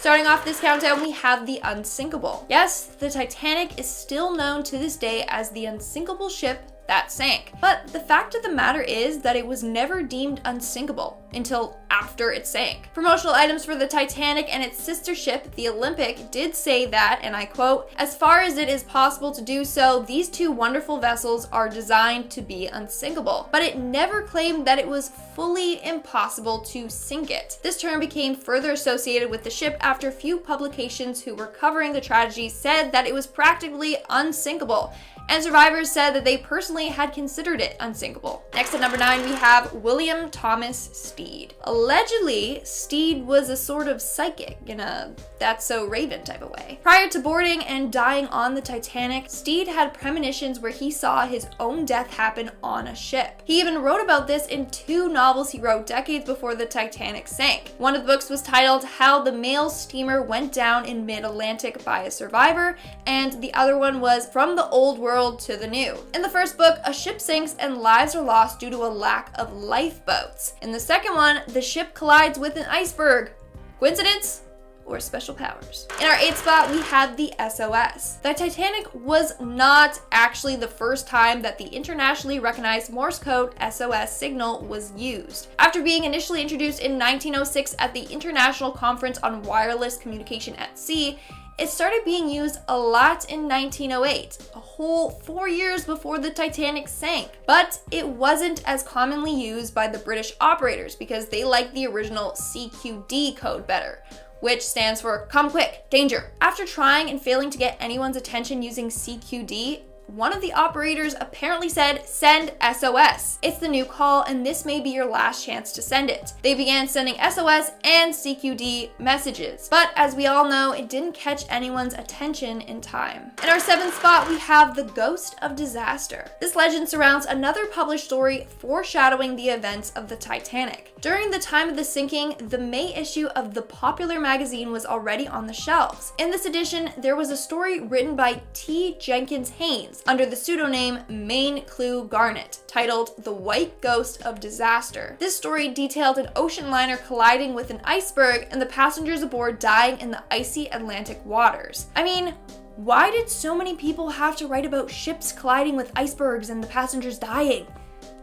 Starting off this countdown, we have the unsinkable. Yes, the Titanic is still known to this day as the unsinkable ship that sank. But the fact of the matter is that it was never deemed unsinkable until after it sank. Promotional items for the Titanic and its sister ship, the Olympic, did say that, and I quote, "As far as it is possible to do so, these two wonderful vessels are designed to be unsinkable." But it never claimed that it was fully impossible to sink it. This term became further associated with the ship after a few publications who were covering the tragedy said that it was practically unsinkable, and survivors said that they personally had considered it unsinkable. Next at number 9, we have William Thomas Stead. Allegedly, Stead was a sort of psychic in a that's so Raven type of way. Prior to boarding and dying on the Titanic, Stead had premonitions where he saw his own death happen on a ship. He even wrote about this in 2 novels he wrote decades before the Titanic sank. One of the books was titled How the Mail Steamer Went Down in Mid-Atlantic by a Survivor, and the other one was From the Old World to the New. In the first book, a ship sinks and lives are lost due to a lack of lifeboats. In the second one, the ship collides with an iceberg. Coincidence? Or special powers. In our 8th spot, we have the SOS. The Titanic was not actually the first time that the internationally recognized Morse code SOS signal was used. After being initially introduced in 1906 at the International Conference on Wireless Communication at Sea, it started being used a lot in 1908, a whole 4 years before the Titanic sank. But it wasn't as commonly used by the British operators because they liked the original CQD code better, which stands for Come Quick, Danger. After trying and failing to get anyone's attention using CQD, one of the operators apparently said, "Send SOS. It's the new call and this may be your last chance to send it." They began sending SOS and CQD messages. But as we all know, it didn't catch anyone's attention in time. In our 7th spot, we have the Ghost of Disaster. This legend surrounds another published story foreshadowing the events of the Titanic. During the time of the sinking, the May issue of the popular magazine was already on the shelves. In this edition, there was a story written by T. Jenkins Haynes under the pseudonym Maine Clue Garnett, titled The White Ghost of Disaster. This story detailed an ocean liner colliding with an iceberg and the passengers aboard dying in the icy Atlantic waters. I mean, why did so many people have to write about ships colliding with icebergs and the passengers dying?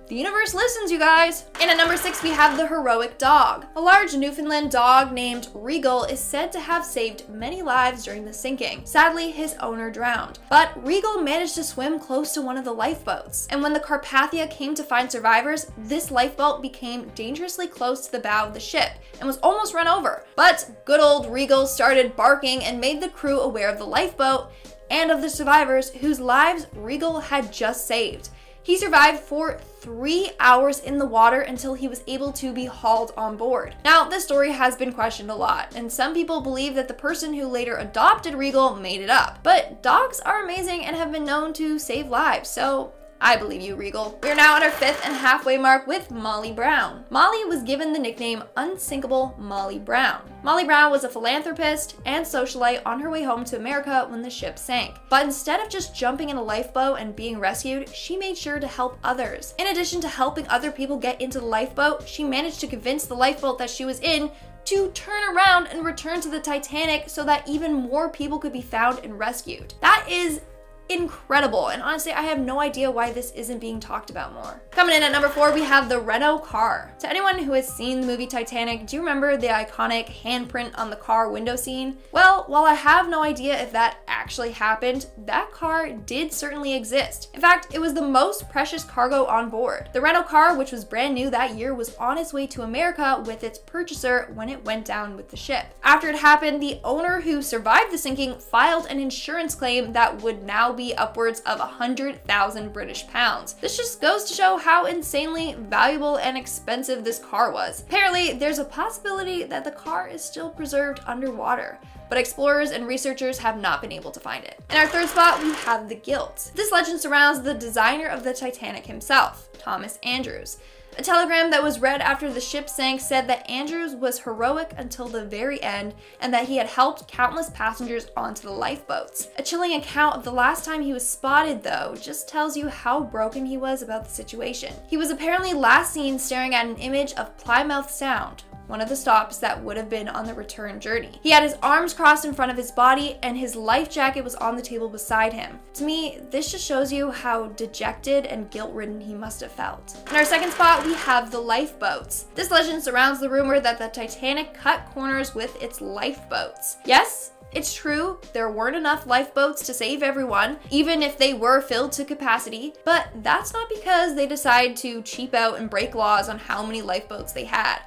The universe listens, you guys. And at number 6, we have the heroic dog. A large Newfoundland dog named Regal is said to have saved many lives during the sinking. Sadly, his owner drowned, but Regal managed to swim close to one of the lifeboats. And when the Carpathia came to find survivors, this lifeboat became dangerously close to the bow of the ship and was almost run over. But good old Regal started barking and made the crew aware of the lifeboat and of the survivors whose lives Regal had just saved. He survived for 3 hours in the water until he was able to be hauled on board. Now, this story has been questioned a lot, and some people believe that the person who later adopted Regal made it up. But dogs are amazing and have been known to save lives, so I believe you, Regal. We are now at our 5th and halfway mark with Molly Brown. Molly was given the nickname Unsinkable Molly Brown. Molly Brown was a philanthropist and socialite on her way home to America when the ship sank. But instead of just jumping in a lifeboat and being rescued, she made sure to help others. In addition to helping other people get into the lifeboat, she managed to convince the lifeboat that she was in to turn around and return to the Titanic so that even more people could be found and rescued. That is incredible, and honestly, I have no idea why this isn't being talked about more. Coming in at number 4, we have the Renault car. To anyone who has seen the movie Titanic, do you remember the iconic handprint on the car window scene? Well, while I have no idea if that actually happened, that car did certainly exist. In fact, it was the most precious cargo on board. The Renault car, which was brand new that year, was on its way to America with its purchaser when it went down with the ship. After it happened, the owner who survived the sinking filed an insurance claim that would now be upwards of 100,000 British pounds. This just goes to show how insanely valuable and expensive this car was. Apparently, there's a possibility that the car is still preserved underwater, but explorers and researchers have not been able to find it. In our 3rd spot, we have the Guilt. This legend surrounds the designer of the Titanic himself, Thomas Andrews. A telegram that was read after the ship sank said that Andrews was heroic until the very end and that he had helped countless passengers onto the lifeboats. A chilling account of the last time he was spotted, though, just tells you how broken he was about the situation. He was apparently last seen staring at an image of Plymouth Sound one of the stops that would have been on the return journey. He had his arms crossed in front of his body, and his life jacket was on the table beside him. To me, this just shows you how dejected and guilt-ridden he must have felt. In our second spot, we have the lifeboats. This legend surrounds the rumor that the Titanic cut corners with its lifeboats. Yes, it's true, there weren't enough lifeboats to save everyone, even if they were filled to capacity, but that's not because they decided to cheap out and break laws on how many lifeboats they had.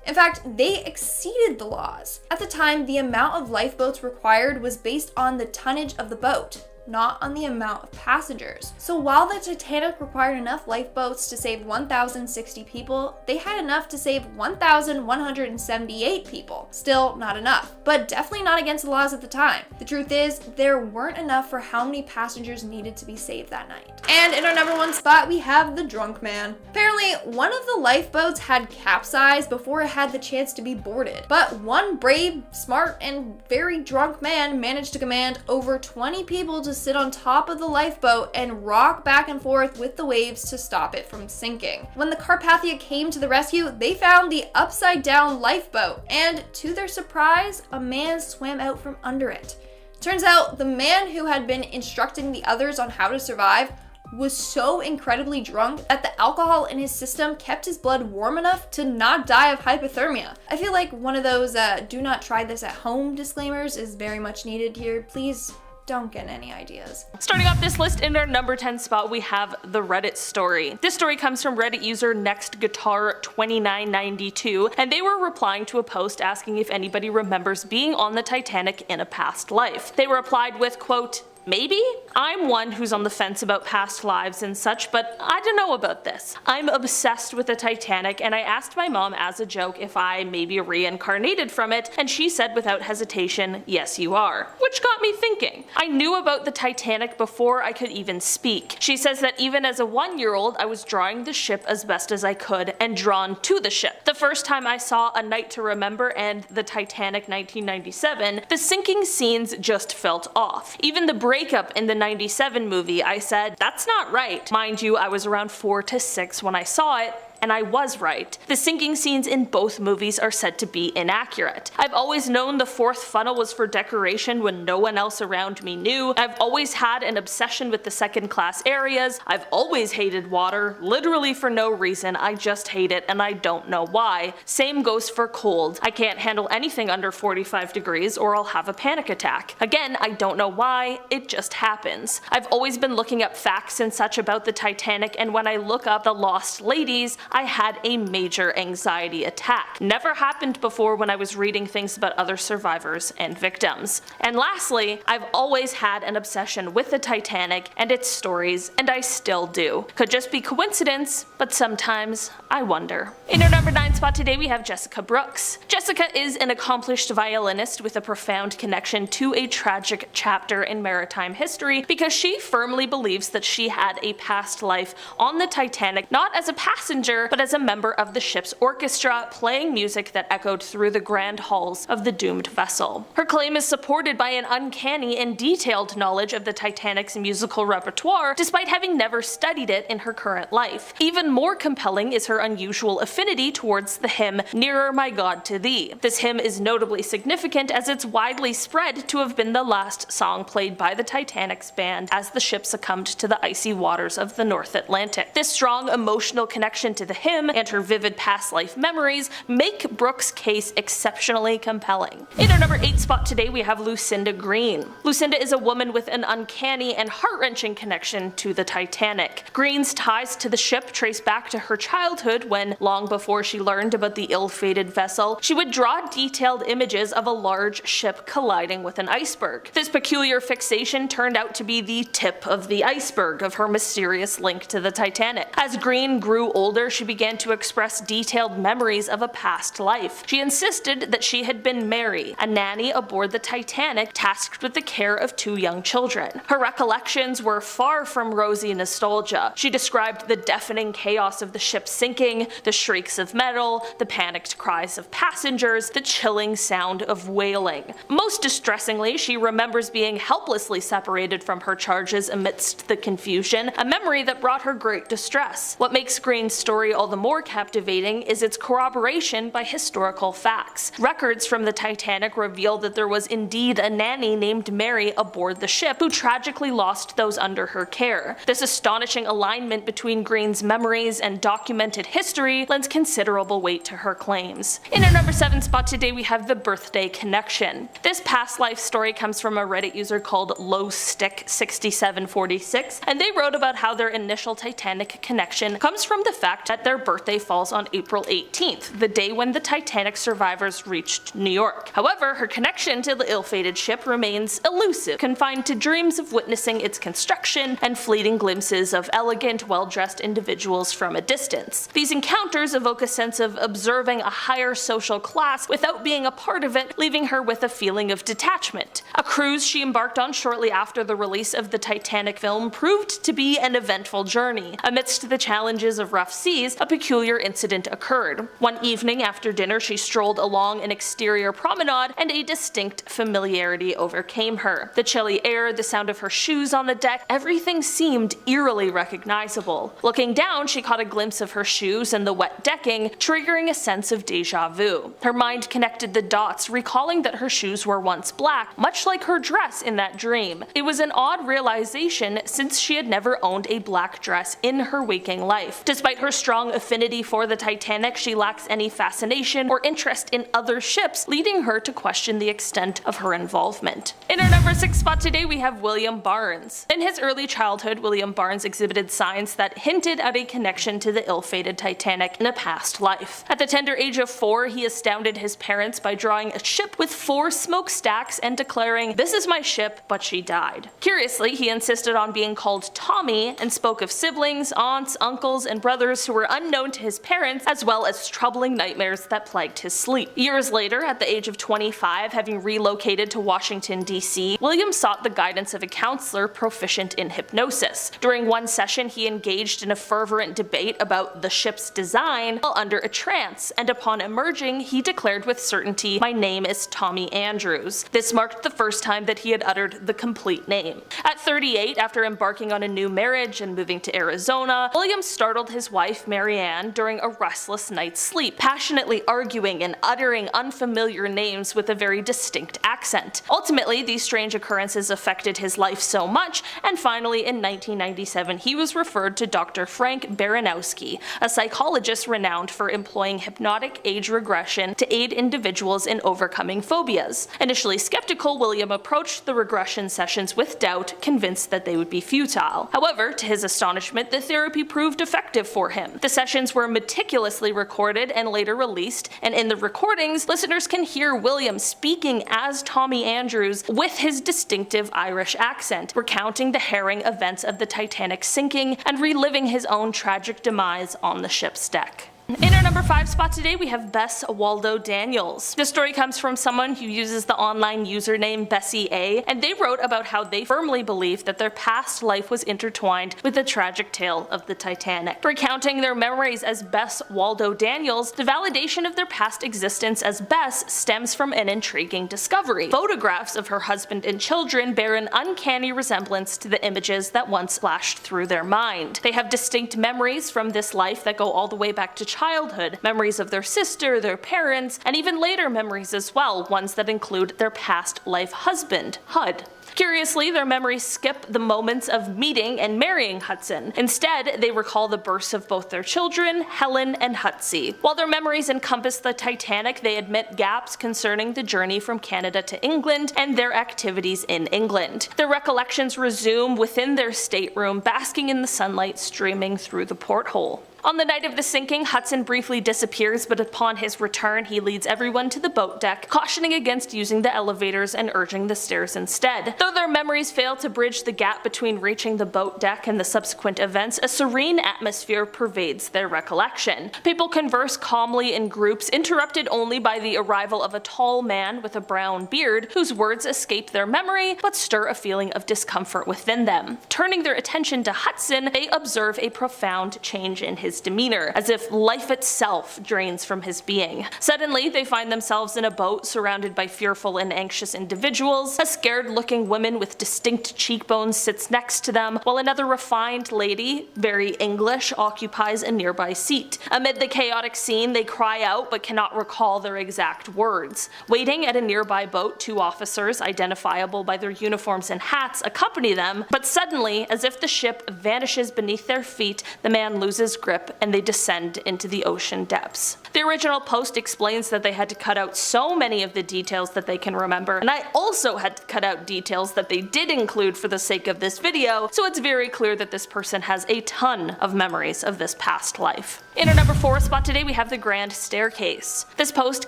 In fact, they exceeded the laws. At the time, the amount of lifeboats required was based on the tonnage of the boat, not on the amount of passengers. So while the Titanic required enough lifeboats to save 1,060 people, they had enough to save 1,178 people. Still not enough, but definitely not against the laws at the time. The truth is, there weren't enough for how many passengers needed to be saved that night. And in our number one spot, we have the drunk man. Apparently, one of the lifeboats had capsized before it had the chance to be boarded. But one brave, smart, and very drunk man managed to command over 20 people to sit on top of the lifeboat and rock back and forth with the waves to stop it from sinking. When the Carpathia came to the rescue, they found the upside down lifeboat, and to their surprise, a man swam out from under it. Turns out the man who had been instructing the others on how to survive was so incredibly drunk that the alcohol in his system kept his blood warm enough to not die of hypothermia. I feel like one of those do not try this at home disclaimers is very much needed here. Please don't get any ideas. Starting off this list, in our number 10 spot, we have the Reddit story. This story comes from Reddit user NextGuitar2992, and they were replying to a post asking if anybody remembers being on the Titanic in a past life. They replied with, quote, "Maybe? I'm one who's on the fence about past lives and such, but I don't know about this. I'm obsessed with the Titanic, and I asked my mom as a joke if I maybe reincarnated from it, and she said without hesitation, yes you are. Which got me thinking. I knew about the Titanic before I could even speak. She says that even as a 1-year-old, I was drawing the ship as best as I could and drawn to the ship. The first time I saw A Night to Remember and the Titanic 1997, the sinking scenes just felt off. Even the breakup in the 97 movie, I said, that's not right. Mind you, I was around 4 to 6 when I saw it, and I was right. The sinking scenes in both movies are said to be inaccurate. I've always known the fourth funnel was for decoration when no one else around me knew. I've always had an obsession with the second class areas. I've always hated water, literally for no reason. I just hate it and I don't know why. Same goes for cold. I can't handle anything under 45 degrees or I'll have a panic attack. Again, I don't know why, it just happens. I've always been looking up facts and such about the Titanic, and when I look up the lost ladies, I had a major anxiety attack. Never happened before when I was reading things about other survivors and victims. And lastly, I've always had an obsession with the Titanic and its stories, and I still do. Could just be coincidence, but sometimes I wonder. In our number 9 spot today, we have Jessica Brooks. Jessica is an accomplished violinist with a profound connection to a tragic chapter in maritime history because she firmly believes that she had a past life on the Titanic, not as a passenger, but as a member of the ship's orchestra, playing music that echoed through the grand halls of the doomed vessel. Her claim is supported by an uncanny and detailed knowledge of the Titanic's musical repertoire, despite having never studied it in her current life. Even more compelling is her unusual affinity towards the hymn Nearer My God to Thee. This hymn is notably significant as it's widely spread to have been the last song played by the Titanic's band as the ship succumbed to the icy waters of the North Atlantic. This strong emotional connection to the hymn and her vivid past life memories make Brooks' case exceptionally compelling. In our number 8 spot today, we have Lucinda Green. Lucinda is a woman with an uncanny and heart-wrenching connection to the Titanic. Green's ties to the ship trace back to her childhood when, long before she learned about the ill-fated vessel, she would draw detailed images of a large ship colliding with an iceberg. This peculiar fixation turned out to be the tip of the iceberg of her mysterious link to the Titanic. As Green grew older, she began to express detailed memories of a past life. She insisted that she had been Mary, a nanny aboard the Titanic tasked with the care of 2 young children. Her recollections were far from rosy nostalgia. She described the deafening chaos of the ship sinking, the shrieks of metal, the panicked cries of passengers, the chilling sound of wailing. Most distressingly, she remembers being helplessly separated from her charges amidst the confusion, a memory that brought her great distress. What makes Green's story story all the more captivating is its corroboration by historical facts. Records from the Titanic reveal that there was indeed a nanny named Mary aboard the ship who tragically lost those under her care. This astonishing alignment between Green's memories and documented history lends considerable weight to her claims. In our number 7 spot today, we have the birthday connection. This past life story comes from a Reddit user called lowstick6746, and they wrote about how their initial Titanic connection comes from the fact that their birthday falls on April 18th, the day when the Titanic survivors reached New York. However, her connection to the ill-fated ship remains elusive, confined to dreams of witnessing its construction and fleeting glimpses of elegant, well-dressed individuals from a distance. These encounters evoke a sense of observing a higher social class without being a part of it, leaving her with a feeling of detachment. A cruise she embarked on shortly after the release of the Titanic film proved to be an eventful journey. Amidst the challenges of rough seas, a peculiar incident occurred. One evening after dinner, she strolled along an exterior promenade and a distinct familiarity overcame her. The chilly air, the sound of her shoes on the deck, everything seemed eerily recognizable. Looking down, she caught a glimpse of her shoes and the wet decking, triggering a sense of deja vu. Her mind connected the dots, recalling that her shoes were once black, much like her dress in that dream. It was an odd realization since she had never owned a black dress in her waking life. Despite her strong affinity for the Titanic, she lacks any fascination or interest in other ships, leading her to question the extent of her involvement. In our number 6 spot today, we have William Barnes. In his early childhood, William Barnes exhibited signs that hinted at a connection to the ill-fated Titanic in a past life. At the tender age of 4, he astounded his parents by drawing a ship with 4 smokestacks and declaring, "This is my ship, but she died." Curiously, he insisted on being called Tommy and spoke of siblings, aunts, uncles, and brothers who were unknown to his parents, as well as troubling nightmares that plagued his sleep. Years later, at the age of 25, having relocated to Washington, D.C., William sought the guidance of a counselor proficient in hypnosis. During one session, he engaged in a fervent debate about the ship's design while under a trance, and upon emerging, he declared with certainty, "My name is Tommy Andrews." This marked the first time that he had uttered the complete name. At 38, after embarking on a new marriage and moving to Arizona, William startled his wife, Mary Ann, during a restless night's sleep, passionately arguing and uttering unfamiliar names with a very distinct accent. Ultimately, these strange occurrences affected his life so much, and finally in 1997 he was referred to Dr. Frank Baranowski, a psychologist renowned for employing hypnotic age regression to aid individuals in overcoming phobias. Initially skeptical, William approached the regression sessions with doubt, convinced that they would be futile. However, to his astonishment, the therapy proved effective for him. The sessions were meticulously recorded and later released, and in the recordings, listeners can hear William speaking as Tommy Andrews with his distinctive Irish accent, recounting the harrowing events of the Titanic sinking and reliving his own tragic demise on the ship's deck. In our number 5 spot today, we have Bess Waldo Daniels. This story comes from someone who uses the online username Bessie A, and they wrote about how they firmly believe that their past life was intertwined with the tragic tale of the Titanic. Recounting their memories as Bess Waldo Daniels, the validation of their past existence as Bess stems from an intriguing discovery. Photographs of her husband and children bear an uncanny resemblance to the images that once flashed through their mind. They have distinct memories from this life that go all the way back to childhood, memories of their sister, their parents, and even later memories as well, ones that include their past life husband, Hud. Curiously, their memories skip the moments of meeting and marrying Hudson. Instead, they recall the births of both their children, Helen and Hutsy. While their memories encompass the Titanic, they admit gaps concerning the journey from Canada to England and their activities in England. Their recollections resume within their stateroom, basking in the sunlight streaming through the porthole. On the night of the sinking, Hudson briefly disappears, but upon his return he leads everyone to the boat deck, cautioning against using the elevators and urging the stairs instead. Though their memories fail to bridge the gap between reaching the boat deck and the subsequent events, a serene atmosphere pervades their recollection. People converse calmly in groups, interrupted only by the arrival of a tall man with a brown beard, whose words escape their memory but stir a feeling of discomfort within them. Turning their attention to Hudson, they observe a profound change in his his demeanor, as if life itself drains from his being. Suddenly, they find themselves in a boat surrounded by fearful and anxious individuals. A scared-looking woman with distinct cheekbones sits next to them, while another refined lady, very English, occupies a nearby seat. Amid the chaotic scene, they cry out but cannot recall their exact words. Waiting at a nearby boat, two officers, identifiable by their uniforms and hats, accompany them, but suddenly, as if the ship vanishes beneath their feet, the man loses grip and they descend into the ocean depths. The original post explains that they had to cut out so many of the details that they can remember, and I also had to cut out details that they did include for the sake of this video, so it's very clear that this person has a ton of memories of this past life. In our number 4 spot today, we have the Grand Staircase. This post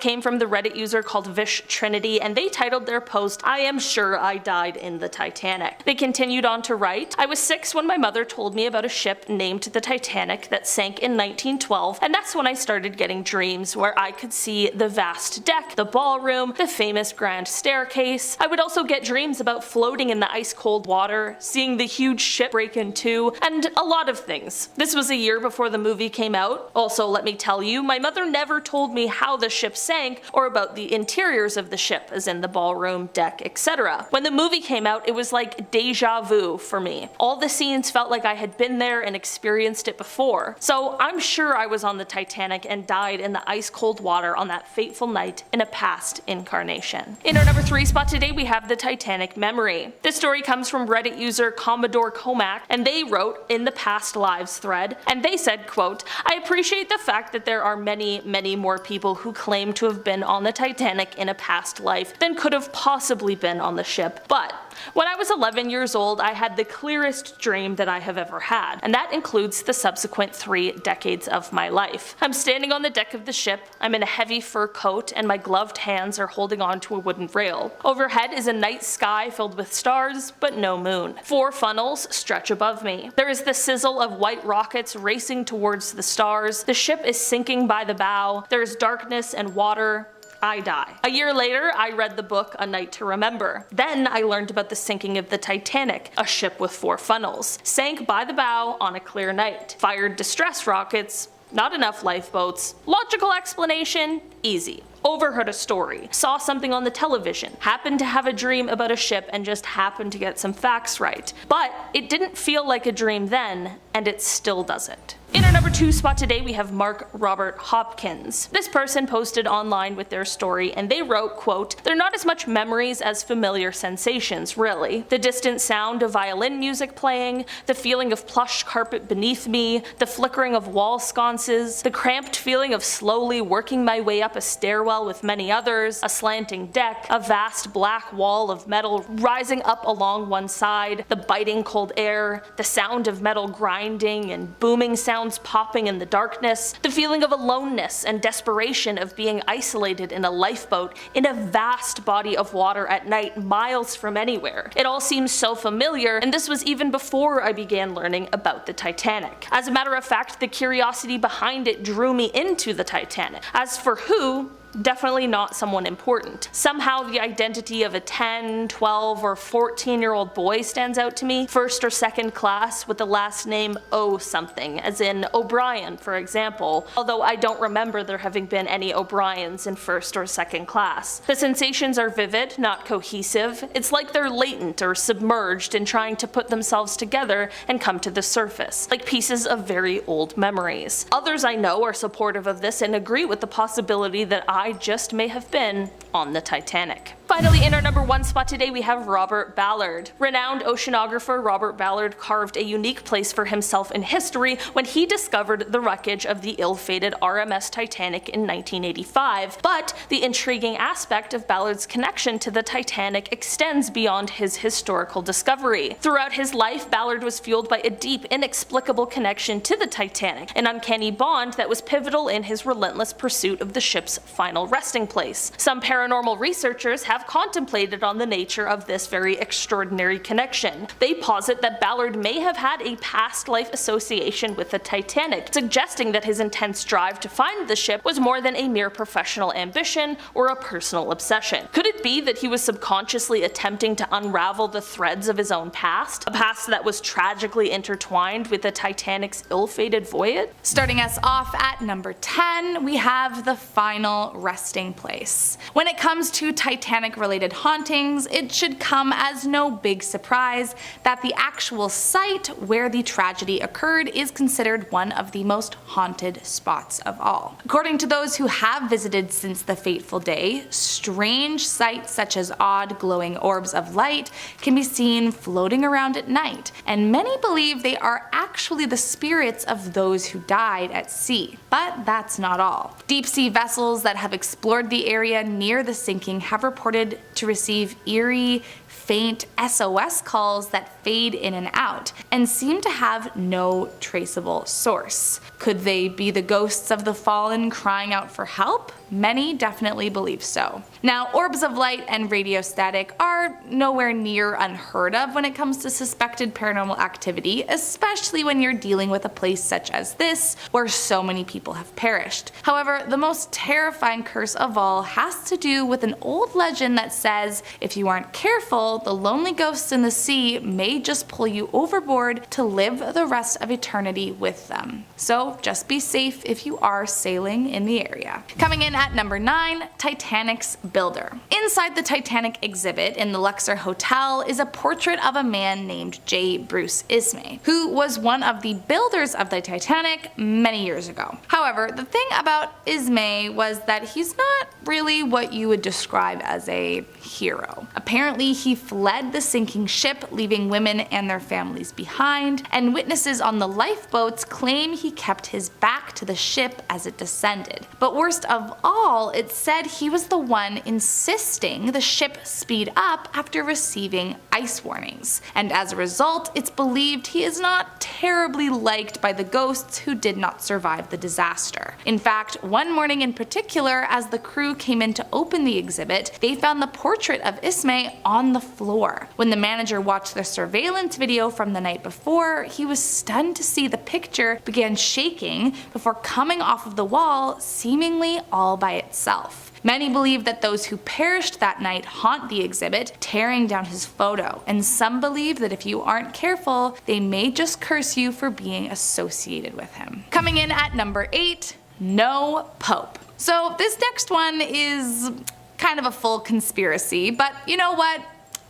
came from the Reddit user called Vish Trinity, and they titled their post, "I am sure I died in the Titanic." They continued on to write, "I was 6 when my mother told me about a ship named the Titanic that sank in 1912, and that's when I started getting dreams where I could see the vast deck, the ballroom, the famous Grand Staircase. I would also get dreams about floating in the ice-cold water, seeing the huge ship break in two, and a lot of things. This was a year before the movie came out. Also, let me tell you, my mother never told me how the ship sank or about the interiors of the ship, as in the ballroom, deck, etc. When the movie came out, it was like deja vu for me. All the scenes felt like I had been there and experienced it before. So I'm sure I was on the Titanic and died in the ice-cold water on that fateful night in a past incarnation." In our number 3 spot today, we have the Titanic memory. This story comes from Reddit user Commodore Comac, and they wrote in the past lives thread, and they said, quote, "I appreciate the fact that there are many more people who claim to have been on the Titanic in a past life than could have possibly been on the ship, but when I was 11 years old, I had the clearest dream that I have ever had, and that includes the subsequent 3 decades of my life. I'm standing on the deck of the ship, I'm in a heavy fur coat, and my gloved hands are holding on to a wooden rail. Overhead is a night sky filled with stars, but no moon. 4 funnels stretch above me. There is the sizzle of white rockets racing towards the stars. The ship is sinking by the bow. There is darkness and water. I die. A year later, I read the book A Night to Remember. Then I learned about the sinking of the Titanic, a ship with 4 funnels. Sank by the bow on a clear night. Fired distress rockets. Not enough lifeboats. Logical explanation? Easy. Overheard a story, saw something on the television, happened to have a dream about a ship and just happened to get some facts right. But it didn't feel like a dream then, and it still doesn't." In our number 2 spot today, we have Mark Robert Hopkins. This person posted online with their story, and they wrote, quote, "They're not as much memories as familiar sensations, really. The distant sound of violin music playing, the feeling of plush carpet beneath me, the flickering of wall sconces, the cramped feeling of slowly working my way up a stairwell with many others, a slanting deck, a vast black wall of metal rising up along one side, the biting cold air, the sound of metal grinding and booming sounds popping in the darkness, the feeling of aloneness and desperation of being isolated in a lifeboat in a vast body of water at night miles from anywhere. It all seems so familiar, and this was even before I began learning about the Titanic. As a matter of fact, the curiosity behind it drew me into the Titanic. As for who, definitely not someone important. Somehow the identity of a 10, 12, or 14-year-old boy stands out to me, first or second class with the last name O something, as in O'Brien for example, although I don't remember there having been any O'Briens in first or second class. The sensations are vivid, not cohesive. It's like they're latent or submerged in trying to put themselves together and come to the surface, like pieces of very old memories. Others I know are supportive of this and agree with the possibility that I just may have been on the Titanic. Finally, in our number 1 spot today, we have Robert Ballard. Renowned oceanographer Robert Ballard carved a unique place for himself in history when he discovered the wreckage of the ill-fated RMS Titanic in 1985, but the intriguing aspect of Ballard's connection to the Titanic extends beyond his historical discovery. Throughout his life, Ballard was fueled by a deep, inexplicable connection to the Titanic, an uncanny bond that was pivotal in his relentless pursuit of the ship's final resting place. Some Paranormal researchers have contemplated on the nature of this very extraordinary connection. They posit that Ballard may have had a past life association with the Titanic, suggesting that his intense drive to find the ship was more than a mere professional ambition or a personal obsession. Could it be that he was subconsciously attempting to unravel the threads of his own past, a past that was tragically intertwined with the Titanic's ill-fated voyage? Starting us off at number 10, we have the final resting place. When it comes to Titanic-related hauntings, it should come as no big surprise that the actual site where the tragedy occurred is considered one of the most haunted spots of all. According to those who have visited since the fateful day, strange sights such as odd glowing orbs of light can be seen floating around at night, and many believe they are actually the spirits of those who died at sea. But that's not all. Deep sea vessels that have explored the area near the sinking have reported to receive eerie, faint SOS calls that fade in and out, and seem to have no traceable source. Could they be the ghosts of the fallen crying out for help? Many definitely believe so. Now, orbs of light and radio static are nowhere near unheard of when it comes to suspected paranormal activity, especially when you're dealing with a place such as this, where so many people have perished. However, the most terrifying curse of all has to do with an old legend that says if you aren't careful, the lonely ghosts in the sea may just pull you overboard to live the rest of eternity with them. So just be safe if you are sailing in the area. Coming in at number 9, Titanic's builder. Inside the Titanic exhibit in the Luxor Hotel is a portrait of a man named J. Bruce Ismay, who was one of the builders of the Titanic many years ago. However, the thing about Ismay was that he's not really what you would describe as a hero. Apparently, he fled the sinking ship, leaving women and their families behind, and witnesses on the lifeboats claim he kept his back to the ship as it descended. But worst of all, it said he was the one insisting the ship speed up after receiving ice warnings, and as a result, it's believed he is not terribly liked by the ghosts who did not survive the disaster. In fact, one morning in particular, as the crew came in to open the exhibit, they found the portrait of Ismay on the floor. When the manager watched the surveillance video from the night before, he was stunned to see the picture began shaking before coming off of the wall, seemingly all by itself. Many believe that those who perished that night haunt the exhibit, tearing down his photo, and some believe that if you aren't careful, they may just curse you for being associated with him. Coming in at number 8, no Pope. So this next one is kind of a full conspiracy, but you know what?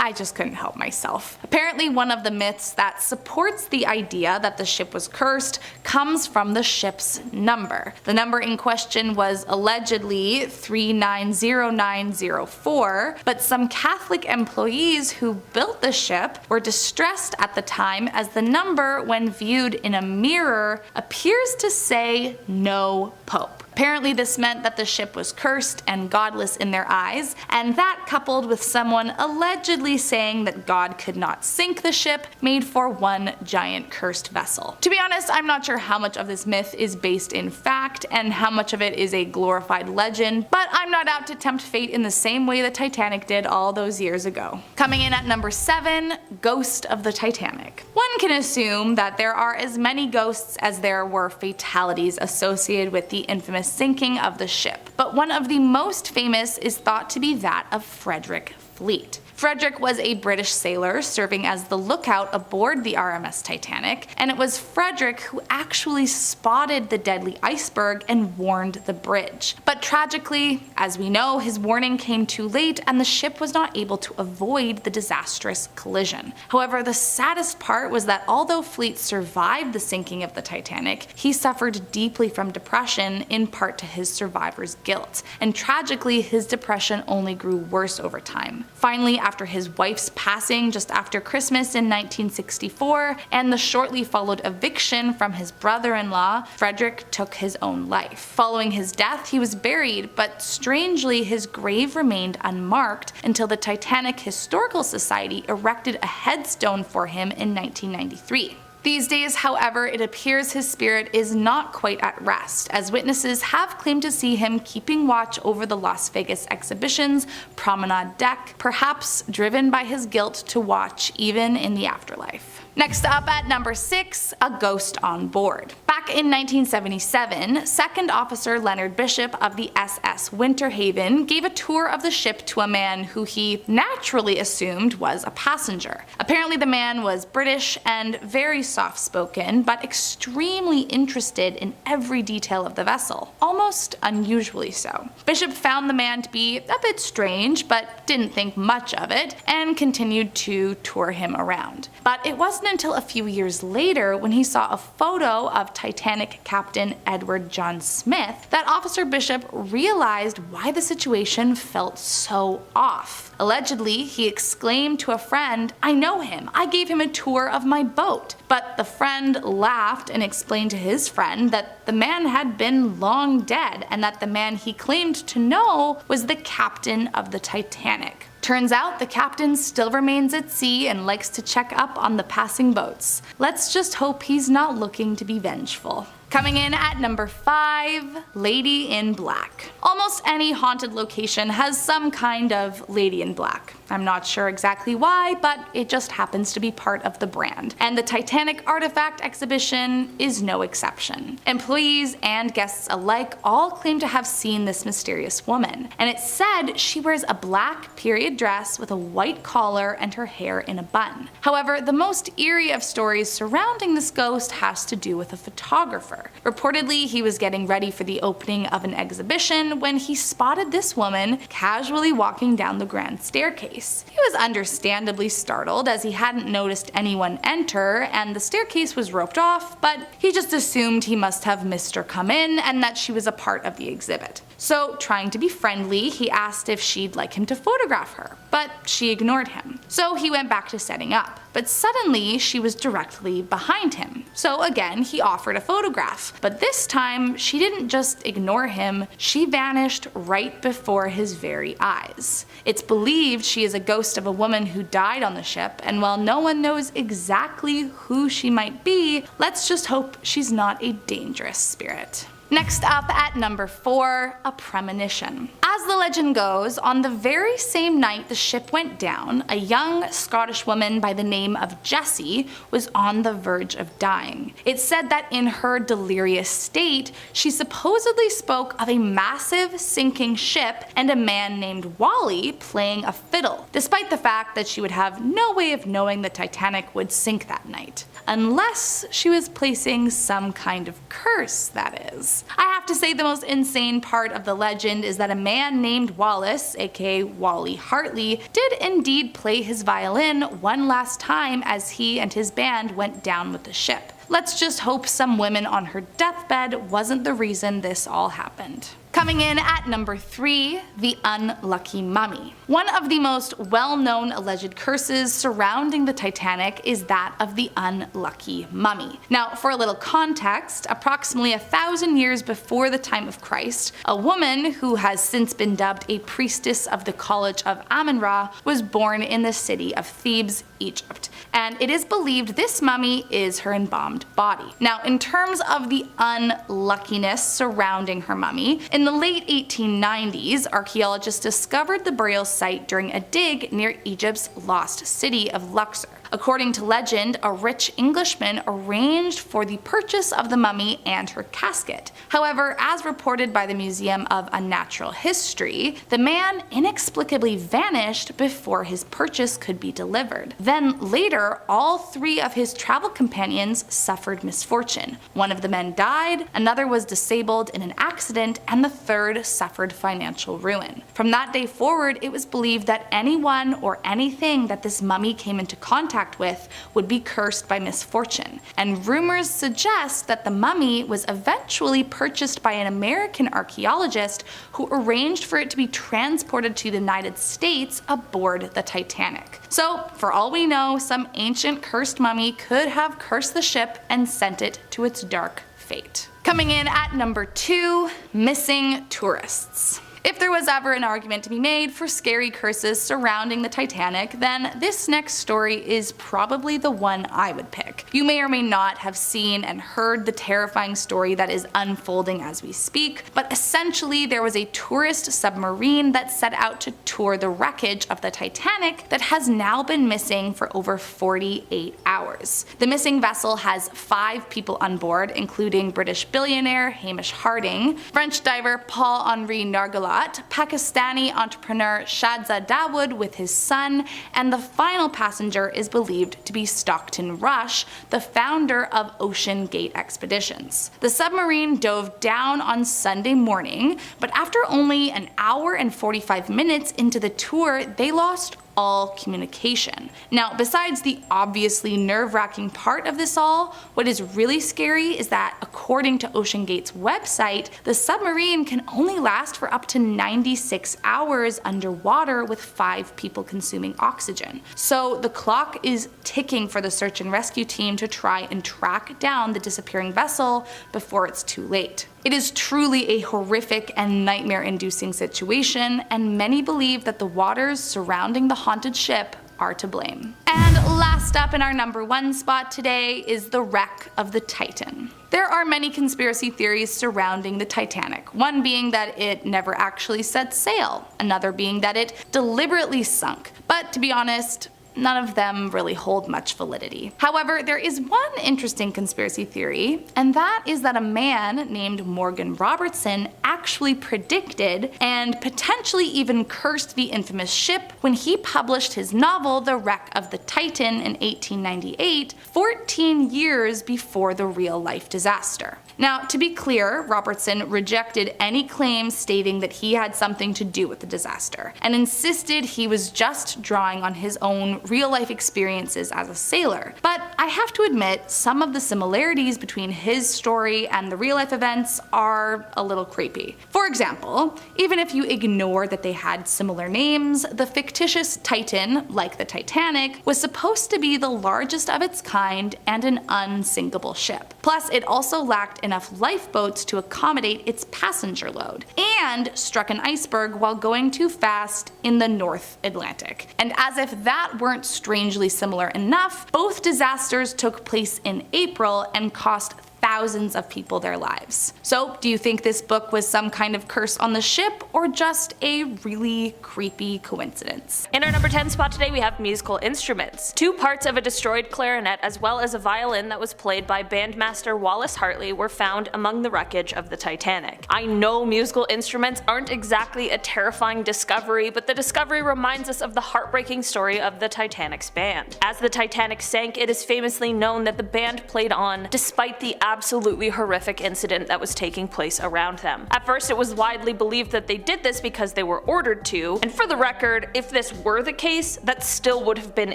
I just couldn't help myself. Apparently, one of the myths that supports the idea that the ship was cursed comes from the ship's number. The number in question was allegedly 390904, but some Catholic employees who built the ship were distressed at the time as the number, when viewed in a mirror, appears to say no Pope. Apparently this meant that the ship was cursed and godless in their eyes, and that, coupled with someone allegedly saying that God could not sink the ship, made for one giant cursed vessel. To be honest, I'm not sure how much of this myth is based in fact and how much of it is a glorified legend, but I'm not out to tempt fate in the same way the Titanic did all those years ago. Coming in at number 7, Ghost of the Titanic. One can assume that there are as many ghosts as there were fatalities associated with the infamous sinking of the ship, but one of the most famous is thought to be that of Frederick Fleet. Frederick was a British sailor serving as the lookout aboard the RMS Titanic, and it was Frederick who actually spotted the deadly iceberg and warned the bridge. But tragically, as we know, his warning came too late and the ship was not able to avoid the disastrous collision. However, the saddest part was that although Fleet survived the sinking of the Titanic, he suffered deeply from depression, in part to his survivor's guilt, and tragically his depression only grew worse over time. Finally, after his wife's passing just after Christmas in 1964 and the shortly followed eviction from his brother-in-law, Frederick took his own life. Following his death, he was buried, but strangely his grave remained unmarked until the Titanic Historical Society erected a headstone for him in 1993. These days, however, it appears his spirit is not quite at rest, as witnesses have claimed to see him keeping watch over the Las Vegas exhibition's promenade deck, perhaps driven by his guilt to watch even in the afterlife. Next up at number 6, a ghost on board. Back in 1977, Second Officer Leonard Bishop of the SS Winter Haven gave a tour of the ship to a man who he naturally assumed was a passenger. Apparently the man was British and very soft-spoken, but extremely interested in every detail of the vessel, almost unusually so. Bishop found the man to be a bit strange, but didn't think much of it, and continued to tour him around. But it wasn't until a few years later, when he saw a photo of Titanic Captain Edward John Smith, that Officer Bishop realized why the situation felt so off. Allegedly, he exclaimed to a friend, "I know him, I gave him a tour of my boat." But the friend laughed and explained to his friend that the man had been long dead and that the man he claimed to know was the captain of the Titanic. Turns out the captain still remains at sea and likes to check up on the passing boats. Let's just hope he's not looking to be vengeful. Coming in at number 5, Lady in Black. Almost any haunted location has some kind of Lady in Black. I'm not sure exactly why, but it just happens to be part of the brand. And the Titanic Artifact exhibition is no exception. Employees and guests alike all claim to have seen this mysterious woman. And it's said she wears a black period dress with a white collar and her hair in a bun. However, the most eerie of stories surrounding this ghost has to do with a photographer. Reportedly, he was getting ready for the opening of an exhibition when he spotted this woman casually walking down the grand staircase. He was understandably startled, as he hadn't noticed anyone enter and the staircase was roped off, but he just assumed he must have missed her come in and that she was a part of the exhibit. So, trying to be friendly, he asked if she'd like him to photograph her, but she ignored him. So he went back to setting up. But suddenly, she was directly behind him. So again, he offered a photograph. But this time, she didn't just ignore him, she vanished right before his very eyes. It's believed she is a ghost of a woman who died on the ship, and while no one knows exactly who she might be, let's just hope she's not a dangerous spirit. Next up at number 4, a premonition. As the legend goes, on the very same night the ship went down, a young Scottish woman by the name of Jessie was on the verge of dying. It's said that in her delirious state, she supposedly spoke of a massive sinking ship and a man named Wally playing a fiddle, despite the fact that she would have no way of knowing the Titanic would sink that night. Unless she was placing some kind of curse, that is. I have to say the most insane part of the legend is that a man named Wallace, aka Wally Hartley, did indeed play his violin one last time as he and his band went down with the ship. Let's just hope some woman on her deathbed wasn't the reason this all happened. Coming in at number 3, the unlucky mummy. One of the most well-known alleged curses surrounding the Titanic is that of the unlucky mummy. Now, for a little context, approximately 1,000 years before the time of Christ, a woman who has since been dubbed a priestess of the College of Amun-Ra was born in the city of Thebes, Egypt. And it is believed this mummy is her embalmed body. Now, in terms of the unluckiness surrounding her mummy, in the late 1890s, archaeologists discovered the burial site during a dig near Egypt's lost city of Luxor. According to legend, a rich Englishman arranged for the purchase of the mummy and her casket. However, as reported by the Museum of Unnatural History, the man inexplicably vanished before his purchase could be delivered. Then later, all 3 of his travel companions suffered misfortune. One of the men died, another was disabled in an accident, and the third suffered financial ruin. From that day forward, it was believed that anyone or anything that this mummy came into contact with would be cursed by misfortune, and rumors suggest that the mummy was eventually purchased by an American archaeologist who arranged for it to be transported to the United States aboard the Titanic. So, for all we know, some ancient cursed mummy could have cursed the ship and sent it to its dark fate. Coming in at number 2, missing tourists. If there was ever an argument to be made for scary curses surrounding the Titanic, then this next story is probably the one I would pick. You may or may not have seen and heard the terrifying story that is unfolding as we speak, but essentially there was a tourist submarine that set out to tour the wreckage of the Titanic that has now been missing for over 48 hours. The missing vessel has 5 people on board, including British billionaire Hamish Harding, French diver Paul-Henri Nargeolet, Pakistani entrepreneur Shahzad Dawood with his son, and the final passenger is believed to be Stockton Rush, the founder of OceanGate Expeditions. The submarine dove down on Sunday morning, but after only an hour and 45 minutes into the tour, they lost all communication. Now, besides the obviously nerve-wracking part of this all, what is really scary is that according to OceanGate's website, the submarine can only last for up to 96 hours underwater with 5 people consuming oxygen. So the clock is ticking for the search and rescue team to try and track down the disappearing vessel before it's too late. It is truly a horrific and nightmare-inducing situation, and many believe that the waters surrounding the haunted ship are to blame. And last up in our number 1 spot today is the wreck of the Titan. There are many conspiracy theories surrounding the Titanic, one being that it never actually set sail, another being that it deliberately sunk, but to be honest, none of them really hold much validity. However, there is one interesting conspiracy theory, and that is that a man named Morgan Robertson actually predicted and potentially even cursed the infamous ship when he published his novel The Wreck of the Titan in 1898, 14 years before the real-life disaster. Now, to be clear, Robertson rejected any claims stating that he had something to do with the disaster, and insisted he was just drawing on his own real-life experiences as a sailor. But I have to admit, some of the similarities between his story and the real-life events are a little creepy. For example, even if you ignore that they had similar names, the fictitious Titan, like the Titanic, was supposed to be the largest of its kind and an unsinkable ship. Plus, it also lacked enough lifeboats to accommodate its passenger load, and struck an iceberg while going too fast in the North Atlantic. And as if that weren't strangely similar enough, both disasters took place in April and cost thousands of people their lives. So, do you think this book was some kind of curse on the ship, or just a really creepy coincidence? In our number 10 spot today, we have musical instruments. 2 parts of a destroyed clarinet as well as a violin that was played by bandmaster Wallace Hartley were found among the wreckage of the Titanic. I know musical instruments aren't exactly a terrifying discovery, but the discovery reminds us of the heartbreaking story of the Titanic's band. As the Titanic sank, it is famously known that the band played on despite the absolutely horrific incident that was taking place around them. At first, it was widely believed that they did this because they were ordered to, and for the record, if this were the case, that still would have been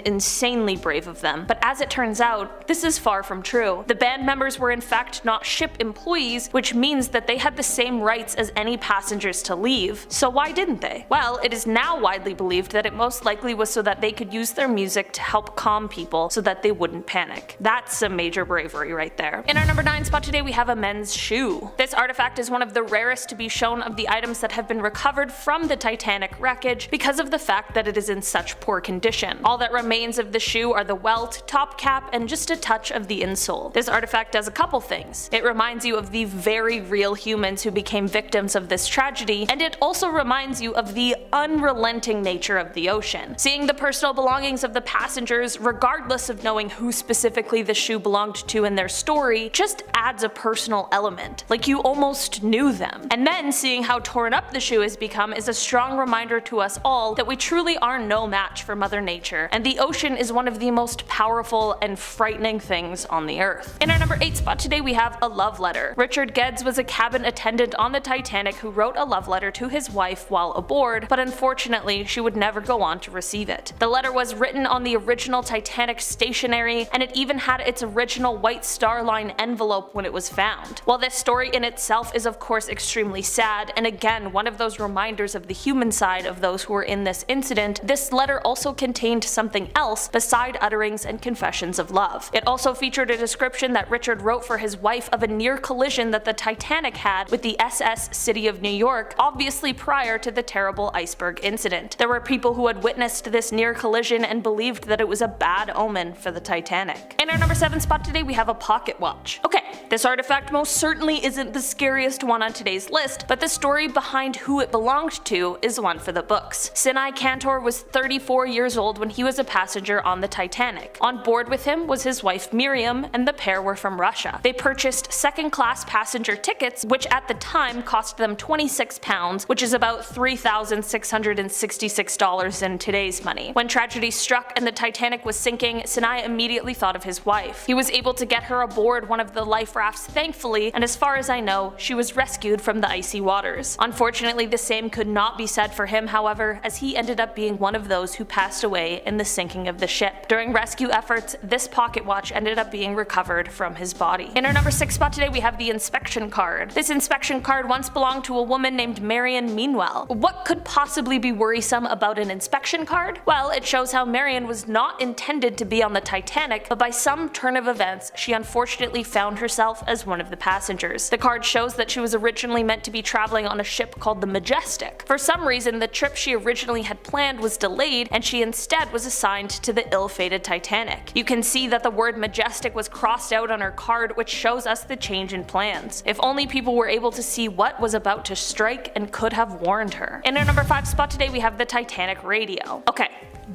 insanely brave of them. But as it turns out, this is far from true. The band members were in fact not ship employees, which means that they had the same rights as any passengers to leave. So why didn't they? Well, it is now widely believed that it most likely was so that they could use their music to help calm people so that they wouldn't panic. That's some major bravery right there. In our number 9 spot today, we have a men's shoe. This artifact is one of the rarest to be shown of the items that have been recovered from the Titanic wreckage because of the fact that it is in such poor condition. All that remains of the shoe are the welt, top cap, and just a touch of the insole. This artifact does a couple things. It reminds you of the very real humans who became victims of this tragedy, and it also reminds you of the unrelenting nature of the ocean. Seeing the personal belongings of the passengers, regardless of knowing who specifically the shoe belonged to in their story, just adds a personal element, like you almost knew them. And then seeing how torn up the shoe has become is a strong reminder to us all that we truly are no match for Mother Nature, and the ocean is one of the most powerful and frightening things on the earth. In our number 8 spot today, we have a love letter. Richard Geddes was a cabin attendant on the Titanic who wrote a love letter to his wife while aboard, but unfortunately she would never go on to receive it. The letter was written on the original Titanic stationery, and it even had its original White Star Line envelope envelope when it was found. While this story in itself is of course extremely sad, and again one of those reminders of the human side of those who were in this incident, this letter also contained something else beside utterings and confessions of love. It also featured a description that Richard wrote for his wife of a near collision that the Titanic had with the SS City of New York, obviously prior to the terrible iceberg incident. There were people who had witnessed this near collision and believed that it was a bad omen for the Titanic. In our number 7 spot today we have a pocket watch. Okay, this artifact most certainly isn't the scariest one on today's list, but the story behind who it belonged to is one for the books. Sinai Cantor was 34 years old when he was a passenger on the Titanic. On board with him was his wife Miriam, and the pair were from Russia. They purchased second-class passenger tickets, which at the time cost them £26, which is about $3,666 in today's money. When tragedy struck and the Titanic was sinking, Sinai immediately thought of his wife. He was able to get her aboard one of the life rafts thankfully, and as far as I know, she was rescued from the icy waters. Unfortunately, the same could not be said for him, however, as he ended up being one of those who passed away in the sinking of the ship. During rescue efforts, this pocket watch ended up being recovered from his body. In our number 6 spot today we have the inspection card. This inspection card once belonged to a woman named Marion Meanwell. What could possibly be worrisome about an inspection card? Well, it shows how Marion was not intended to be on the Titanic, but by some turn of events, she unfortunately found herself as one of the passengers. The card shows that she was originally meant to be traveling on a ship called the Majestic. For some reason, the trip she originally had planned was delayed, and she instead was assigned to the ill-fated Titanic. You can see that the word Majestic was crossed out on her card, which shows us the change in plans. If only people were able to see what was about to strike and could have warned her. In our number 5 spot today we have the Titanic radio. Okay,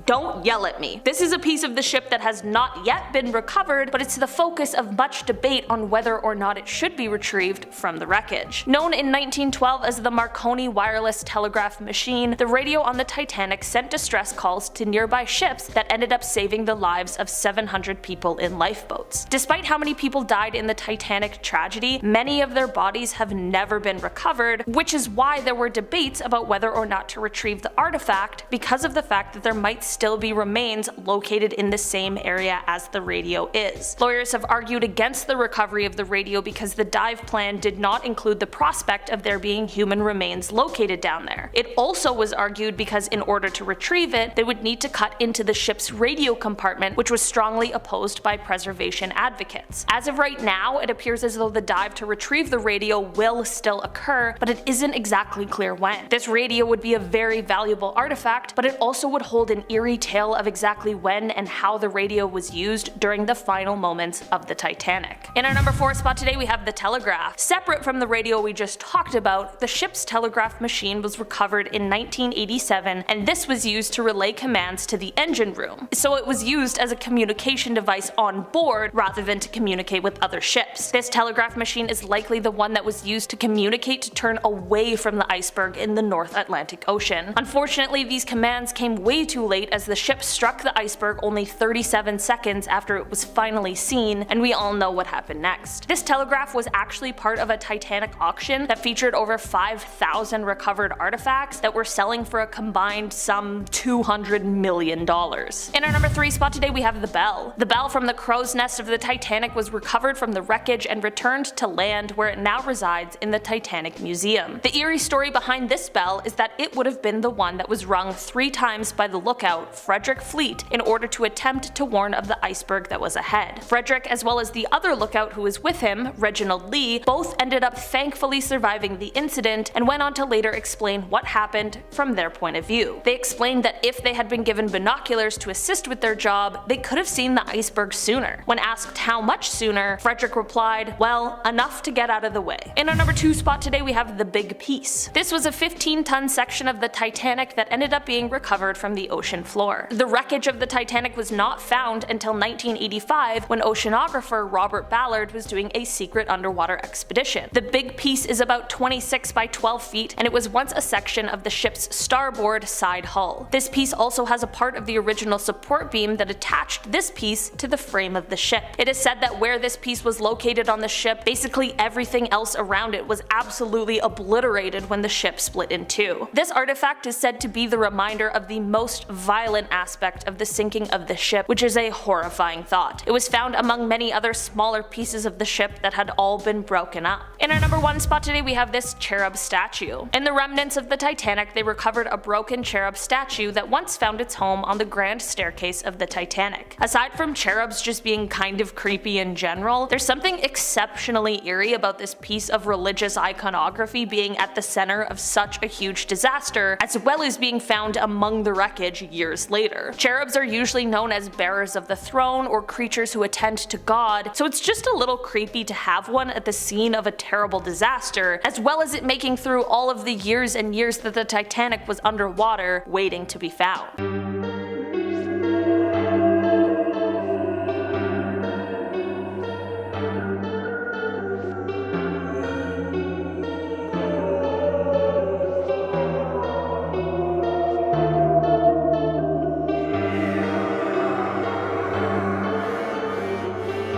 don't yell at me. This is a piece of the ship that has not yet been recovered, but it's the focus of much debate on whether or not it should be retrieved from the wreckage. Known in 1912 as the Marconi wireless telegraph machine, the radio on the Titanic sent distress calls to nearby ships that ended up saving the lives of 700 people in lifeboats. Despite how many people died in the Titanic tragedy, many of their bodies have never been recovered, which is why there were debates about whether or not to retrieve the artifact because of the fact that there might still be remains located in the same area as the radio is. Lawyers have argued against the recovery of the radio because the dive plan did not include the prospect of there being human remains located down there. It also was argued because in order to retrieve it, they would need to cut into the ship's radio compartment, which was strongly opposed by preservation advocates. As of right now, it appears as though the dive to retrieve the radio will still occur, but it isn't exactly clear when. This radio would be a very valuable artifact, but it also would hold an eerie tale of exactly when and how the radio was used during the final moments of the Titanic. In our number 4 spot today we have the telegraph. Separate from the radio we just talked about, the ship's telegraph machine was recovered in 1987, and this was used to relay commands to the engine room. So it was used as a communication device on board rather than to communicate with other ships. This telegraph machine is likely the one that was used to communicate to turn away from the iceberg in the North Atlantic Ocean. Unfortunately, these commands came way too late as the ship struck the iceberg only 37 seconds after it was finally seen, and we all know what happened next. This telegraph was actually part of a Titanic auction that featured over 5,000 recovered artifacts that were selling for a combined some $200 million. In our number 3 spot today we have the bell. The bell from the crow's nest of the Titanic was recovered from the wreckage and returned to land, where it now resides in the Titanic Museum. The eerie story behind this bell is that it would have been the one that was rung 3 times by the lookout, Frederick Fleet, in order to attempt to warn of the iceberg that was ahead. Frederick, as well as the other lookout who was with him, Reginald Lee, both ended up thankfully surviving the incident and went on to later explain what happened from their point of view. They explained that if they had been given binoculars to assist with their job, they could have seen the iceberg sooner. When asked how much sooner, Frederick replied, "Well, enough to get out of the way." In our number 2 spot today we have the Big Piece. This was a 15-ton section of the Titanic that ended up being recovered from the ocean floor. The wreckage of the Titanic was not found until 1985 when oceanographer Robert Ballard was doing a secret underwater expedition. The Big Piece is about 26 by 12 feet, and it was once a section of the ship's starboard side hull. This piece also has a part of the original support beam that attached this piece to the frame of the ship. It is said that where this piece was located on the ship, basically everything else around it was absolutely obliterated when the ship split in two. This artifact is said to be the reminder of the most violent violent aspect of the sinking of the ship, which is a horrifying thought. It was found among many other smaller pieces of the ship that had all been broken up. In our number 1 spot today, we have this cherub statue. In the remnants of the Titanic, they recovered a broken cherub statue that once found its home on the grand staircase of the Titanic. Aside from cherubs just being kind of creepy in general, there's something exceptionally eerie about this piece of religious iconography being at the center of such a huge disaster, as well as being found among the wreckage years later. Cherubs are usually known as bearers of the throne or creatures who attend to God, so it's just a little creepy to have one at the scene of a terrible disaster, as well as it making through all of the years and years that the Titanic was underwater waiting to be found.